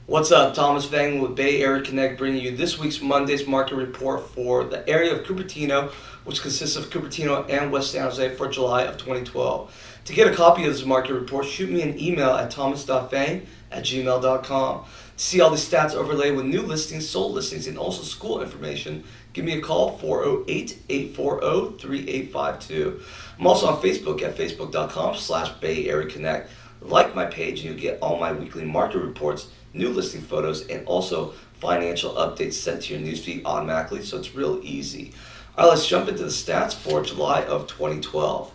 What's up? Thomas Feng with Bay Area Connect bringing you this week's Monday's market report for the area of Cupertino, which consists of Cupertino and West San Jose for July of 2012. To get a copy of this market report, shoot me an email at thomas.fang@gmail.com. To see all the stats overlaid with new listings, sold listings, and also school information, give me a call 408-840-3852. I'm also on Facebook at facebook.com/Bay Area Connect. Like my page and you'll get all my weekly market reports, new listing photos, and also financial updates sent to your newsfeed automatically, so it's real easy. All right, let's jump into the stats for July of 2012.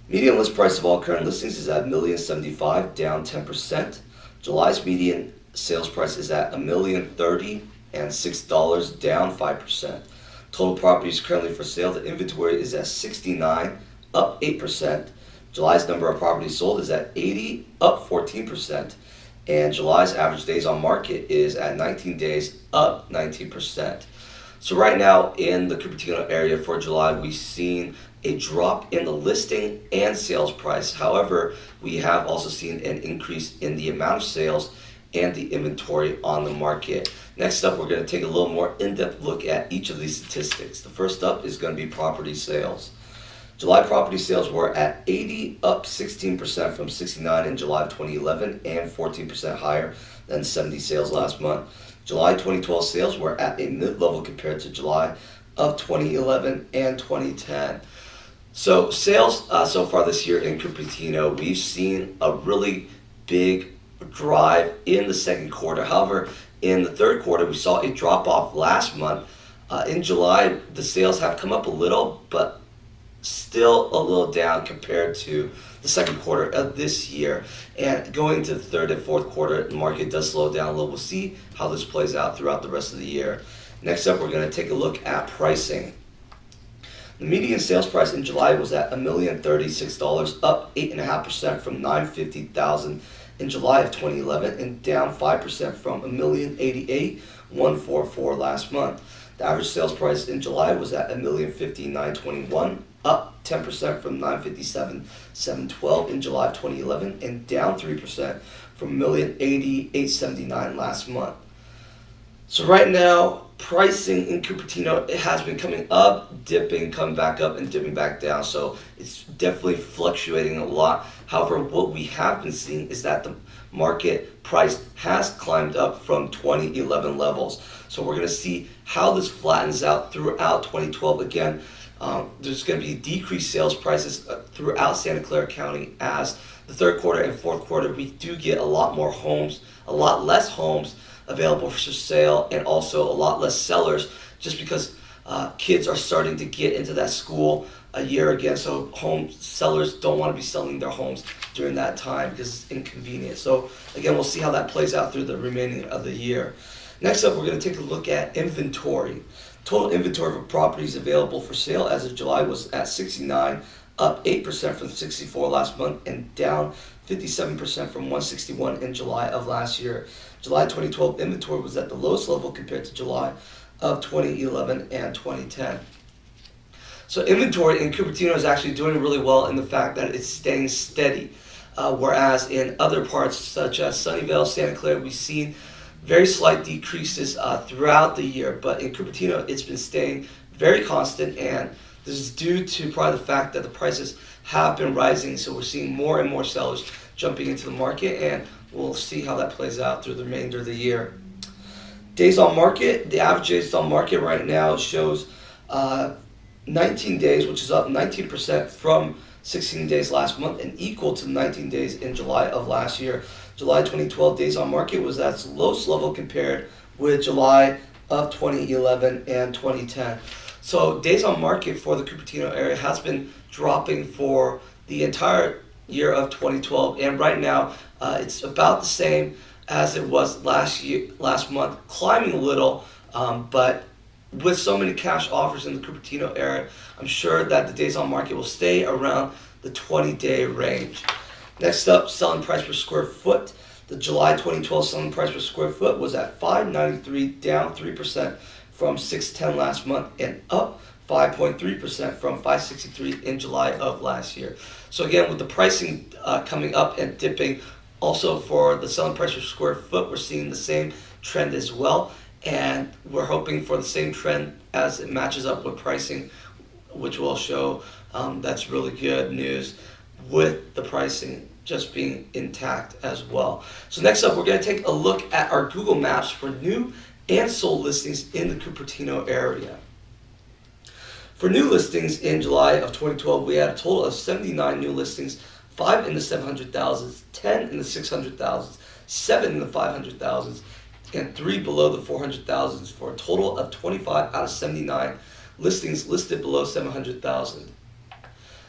Median list price of all current listings is at $1,075,000, down 10%. July's median sales price is at $1,030,006, down 5%. Total properties currently for sale, the inventory is at 69, up 8%. July's number of properties sold is at 80, up 14%. And July's average days on market is at 19 days, up 19%. So right now in the Cupertino area for July, we've seen a drop in the listing and sales price. However, we have also seen an increase in the amount of sales and the inventory on the market. Next up, we're going to take a little more in-depth look at each of these statistics. The first up is going to be property sales. July property sales were at 80, up 16% from 69 in July of 2011 and 14% higher than 70 sales last month. July 2012 sales were at a mid-level compared to July of 2011 and 2010. So sales so far this year in Cupertino, we've seen a really big drive in the second quarter. However, in the third quarter, we saw a drop-off last month. In July, the sales have come up a little, but still a little down compared to the second quarter of this year. And going to the third and fourth quarter, the market does slow down a little. We'll see how this plays out throughout the rest of the year. Next up, we're going to take a look at pricing. The median sales price in July was at $1,036, up 8.5% from $950,000 in July of 2011 and down 5% from $1,088,144 last month. The average sales price in July was at $1,059,921, up 10% from $957,712 in July of 2011 and down 3% from $1,080,879 last month. So right now, pricing in Cupertino, it has been coming up, dipping, coming back up, and dipping back down. So it's definitely fluctuating a lot. However, what we have been seeing is that the market price has climbed up from 2011 levels. So we're going to see how this flattens out throughout 2012. Again, there's going to be decreased sales prices throughout Santa Clara County as the third quarter and fourth quarter, we do get a lot more homes, a lot less homes available for sale, and also a lot less sellers just because kids are starting to get into that school a year again. So home sellers don't want to be selling their homes during that time because it's inconvenient. So again, we'll see how that plays out through the remaining of the year. Next up, we're going to take a look at inventory. Total inventory for properties available for sale as of July was at 69, up 8% from 64 last month and down 57% from 161 in July of last year. July 2012 inventory was at the lowest level compared to July of 2011 and 2010. So inventory in Cupertino is actually doing really well in the fact that it's staying steady, whereas in other parts such as Sunnyvale, Santa Clara, we've seen very slight decreases throughout the year, but in Cupertino it's been staying very constant, and this is due to probably the fact that the prices have been rising, so we're seeing more and more sellers jumping into the market, and we'll see how that plays out through the remainder of the year. Days on market, the average days on market right now shows 19 days, which is up 19% from 16 days last month and equal to 19 days in July of last year. July 2012 days on market was at its lowest level compared with July of 2011 and 2010. So days on market for the Cupertino area has been dropping for the entire year of 2012, and right now it's about the same as it was last month, climbing a little, but with so many cash offers in the Cupertino area, I'm sure that the days on market will stay around the 20-day range. Next up, selling price per square foot. The July 2012 selling price per square foot was at $593, down 3% from $610 last month and up 5.3% from $563 in July of last year. So again, with the pricing coming up and dipping, Also, for the selling price per square foot, we're seeing the same trend as well, and we're hoping for the same trend as it matches up with pricing, which will show that's really good news with the pricing just being intact as well. So next up, we're going to take a look at our Google Maps for new and sold listings in the Cupertino area. For new listings in July of 2012, we had a total of 79 new listings, 5 in the 700,000s, 10 in the 600,000s, 7 in the 500,000s, and 3 below the 400,000s, for a total of 25 out of 79 listings listed below 700,000.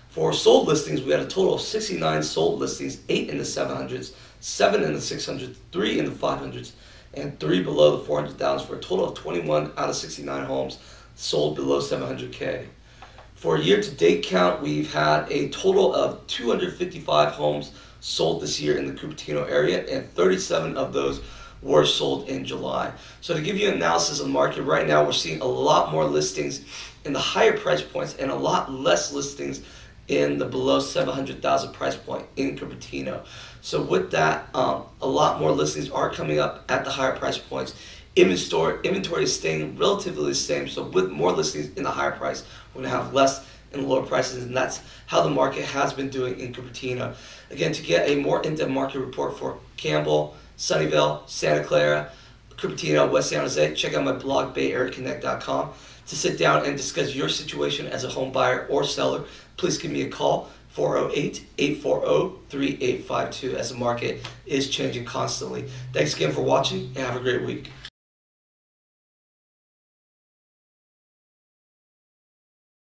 For sold listings, we had a total of 69 sold listings, 8 in the 700s, 7 in the 600s, 3 in the 500s, and 3 below the 400,000, for a total of 21 out of 69 homes sold below 700K. For a year-to-date count, we've had a total of 255 homes sold this year in the Cupertino area, and 37 of those were sold in July. So to give you an analysis of the market, right now we're seeing a lot more listings in the higher price points and a lot less listings in the below 700,000 price point in Cupertino. So with that, a lot more listings are coming up at the higher price points. Inventory is staying relatively the same, so with more listings in the higher price, we're going to have less in the lower prices, and that's how the market has been doing in Cupertino. Again, to get a more in-depth market report for Campbell, Sunnyvale, Santa Clara, Cupertino, West San Jose, check out my blog, bayareaconnect.com. To sit down and discuss your situation as a home buyer or seller, please give me a call, 408-840-3852, as the market is changing constantly. Thanks again for watching, and have a great week.